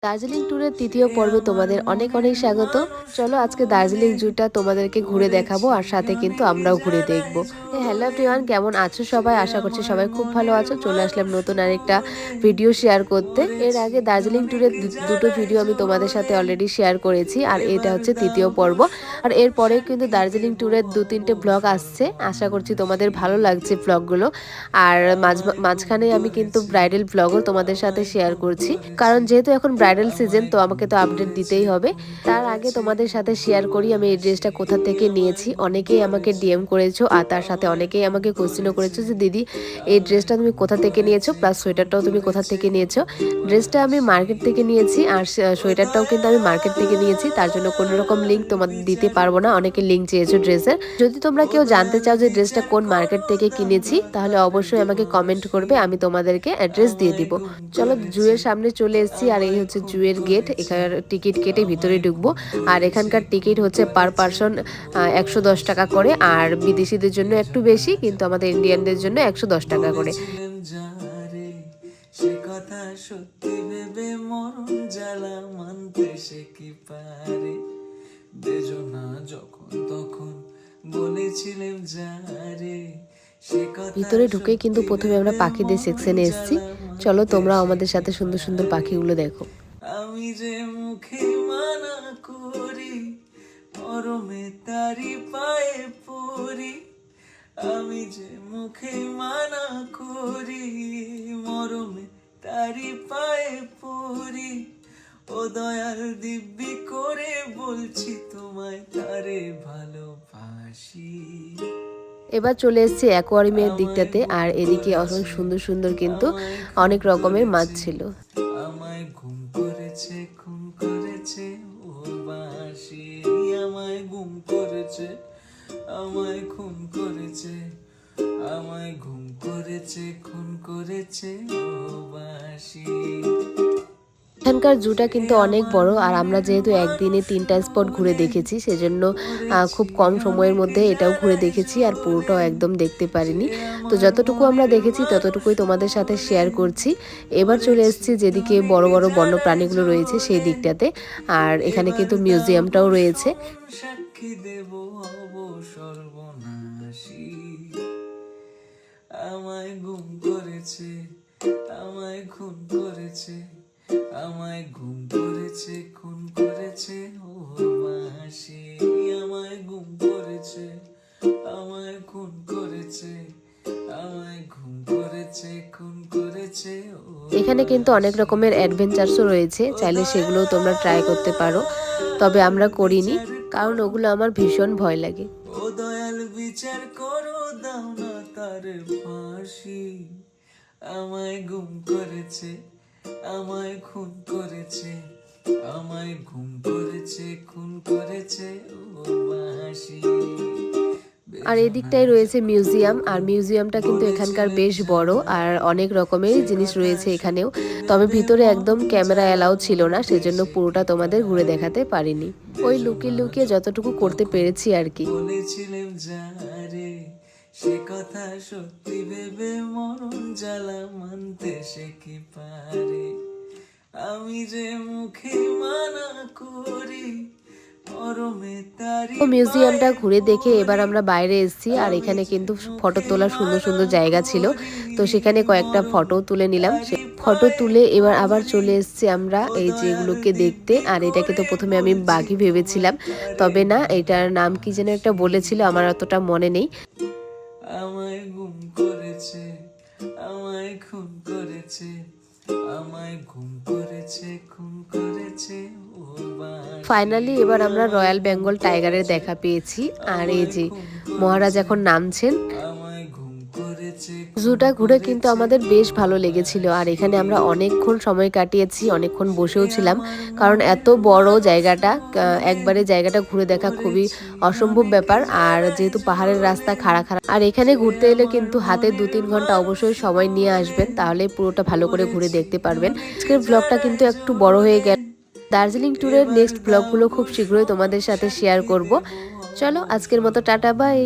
দার্জিলিং ট্যুরের তৃতীয় পর্বে তোমাদের অনেক অনেক স্বাগত। চলো আজকে দার্জিলিং জুটা তোমাদেরকে ঘুরে দেখাবো আর সাথে কিন্তু আমরাও ঘুরে দেখবো। হ্যালো এভরিওয়ান, কেমন আছো সবাই? আশা করছি সবাই খুব ভালো আছো। চলে আসলাম নতুন আরেকটা ভিডিও শেয়ার করতে। এর আগে দার্জিলিং ট্যুরের দুটো ভিডিও আমি তোমাদের সাথে অলরেডি শেয়ার করেছি আর এটা হচ্ছে তৃতীয় পর্ব। আর এরপরে কিন্তু দার্জিলিং ট্যুরের 2-3টে ব্লগ আসছে, আশা করছি তোমাদের ভালো লাগছে ব্লগগুলো। আর মাঝখানে আমি কিন্তু ব্রাইডাল ব্লগও তোমাদের সাথে শেয়ার করছি, কারণ যেহেতু এখন ব্রাইডাল সিজন, তো আমাকে তো আপডেট দিতেই হবে। তার আগে তোমাদের সাথে শেয়ার করি আমি এই ড্রেসটা কোথা থেকে নিয়েছি। অনেকেই আমাকে ডিএম করেছো আর তার সাথে অনেকেই আমাকে কোশ্চেনও করেছো যে দিদি এই ড্রেসটা তুমি কোথা থেকে নিয়েছো, প্লাস সোয়েটারটাও তুমি কোথা থেকে নিয়েছো। ড্রেসটা আমি মার্কেট থেকে নিয়েছি আর সোয়েটারটাও কিন্তু আমি মার্কেট থেকে নিয়েছি, তার জন্য কোনো রকম লিঙ্ক তোমাদের দিতে পারবো না। অনেকে লিঙ্ক চেয়েছো ড্রেসের। যদি তোমরা কেউ জানতে চাও যে ড্রেসটা কোন মার্কেট থেকে কিনেছি, তাহলে অবশ্যই আমাকে কমেন্ট করবে, আমি তোমাদেরকে অ্যাড্রেস দিয়ে দিব। চলো জুয়ের সামনে চলে এসেছি আর এই হচ্ছে জুয়ের গেট। এখানে টিকিট কেটে ভিতরে ঢুকবো। আর এখানকার টিকিট হচ্ছে পার পারসন 110 টাকা করে, আর বিদেশিদের জন্য একটু বেশি, কিন্তু আমাদের ইন্ডিয়ানদের জন্য 110 টাকা করে। সে কথা সত্যি ভেবে মরণ জ্বালা মানতে সে কি পারে, বেজনা যখন তখন বলেছিলেন যারে। ভিতরে ঢুকে কিন্তু প্রথমে আমরা পাখিদের সেকশনে এসেছি। চলো তোমরা আমাদের সাথে সুন্দর সুন্দর পাখিগুলো দেখো। আমি যে মুখে মানা করি, মরমে তারি পায়ে পড়ি। আমি যে মুখে মানা করি, মরমে তারি পায়ে পড়ি। ও দয়াল দিব্যি করে বলছি তোমায় তারে ভালোবাসি। এবার চলে এসেছি অ্যাকোয়ারিয়ামের দিকটাতে, আর এদিকে অনেক সুন্দর সুন্দর কিন্তু অনেক রকমের মাছ ছিল। আমায় ঘুম করেছে খুন করেছে ও বাঁশি, আমায় ঘুম করেছে, আমায় খুন করেছে, আমায় ঘুম করেছে খুন করেছে ও বাঁশি। এখানকার জুটা কিন্তু অনেক বড়, আর আমরা যেহেতু একদিনে 3টা স্পট ঘুরে দেখেছি, সেজন্য খুব কম সময়ের মধ্যে এটাও ঘুরে দেখেছি আর পুরোটাও একদম দেখতে পারিনি। তো যতটুকু আমরা দেখেছি ততটুকুই তোমাদের সাথে শেয়ার করছি। এবার চলে এসেছি যেদিকে বড় বড় বন্য প্রাণীগুলো রয়েছে সেই দিকটাতে, আর এখানে কিন্তু মিউজিয়ামটাও রয়েছে। সাক্ষী দেব হব সর্বনাশী, আমায় গুম করেছে, আমায় খুন করেছে, আমায় ঘুম করেছে খুন করেছে ও বাঁশি, আমায় গুম করেছে, আমায় খুন করেছে, আমায় ঘুম করেছে খুন করেছে ও। এখানে কিন্তু অনেক রকমের অ্যাডভেঞ্চারসও রয়েছে, চাইলে সেগুলোও তোমরা ট্রাই করতে পারো, তবে আমরা করিনি কারণ ওগুলো আমার ভীষণ ভয় লাগে। ও দয়াল বিচার করো, দাও না তার ফাঁসি। আমায় গুম করেছে, আমায় খুন করেছে, আমায় ঘুম করেছে খুন করেছে ও বাঁশি। আর এদিকটাই রয়েছে মিউজিয়াম, আর মিউজিয়ামটা কিন্তু এখানকার বেশ বড় আর অনেক রকমের জিনিস রয়েছে এখানেও, তবে ভিতরে একদম ক্যামেরা অ্যালাউ ছিল না, সেজন্য পুরোটা তোমাদের ঘুরে দেখাতে পারিনি। ওই লুকিয়ে লুকিয়ে যতটুকু করতে পেরেছি আর কি। বলেছিলাম যারে, সে কথা সত্যি ভেবে মরণ জ্বালা মানতে সে কি পারে। আমি যে মুখে মানা করি, ও মিউজিয়ামটা ঘুরে দেখে এবার আমরা বাইরে এসেছি, আর এখানে কিন্তু ফটো তোলার সুন্দর সুন্দর জায়গা ছিল, তো সেখানে কয়েকটা ফটো তুলে নিলাম। ফটো তুলে এবার আবার চলে এসেছি আমরা এই যেগুলোকে দেখতে। আর এটাকে তো প্রথমে আমি বাঘই ভেবেছিলাম, তবে না, এটার নাম কি যেন একটা বলেছিল, আমার অতটা মনে নেই। আমায় গুম করেছে, আমায় খুন করেছে, আমায় ঘুম করেছে খুন করেছে ও বাঁশি। ফাইনালি এবার আমরা রয়্যাল বেঙ্গল টাইগারের দেখা পেয়েছি, আর এই যে মহারাজ এখন নামছেন। আমায় ঘুম করেছে। জুটা ঘুরে কিন্তু আমাদের বেশ ভালো লেগেছিল, আর এখানে আমরা অনেকক্ষণ সময় কাটিয়েছি, অনেকক্ষণ বসেও ছিলাম, কারণ এত বড় জায়গাটা, একবারে জায়গাটা ঘুরে দেখা খুবই অসম্ভব ব্যাপার। আর যেহেতু পাহাড়ের রাস্তা খাড়া খাড়া, আর এখানে ঘুরতে এলে কিন্তু হাতে 2-3 ঘন্টা অবশ্যই সময় নিয়ে আসবেন, তাহলে পুরোটা ভালো করে ঘুরে দেখতে পারবেন। আজকের ব্লগটা কিন্তু একটু বড় হয়ে গেল। দার্জিলিং ট্যুরের নেক্সট ব্লগগুলো খুব শীঘ্রই তোমাদের সাথে শেয়ার করব। চলো আজকের মতো টাটা, বাই।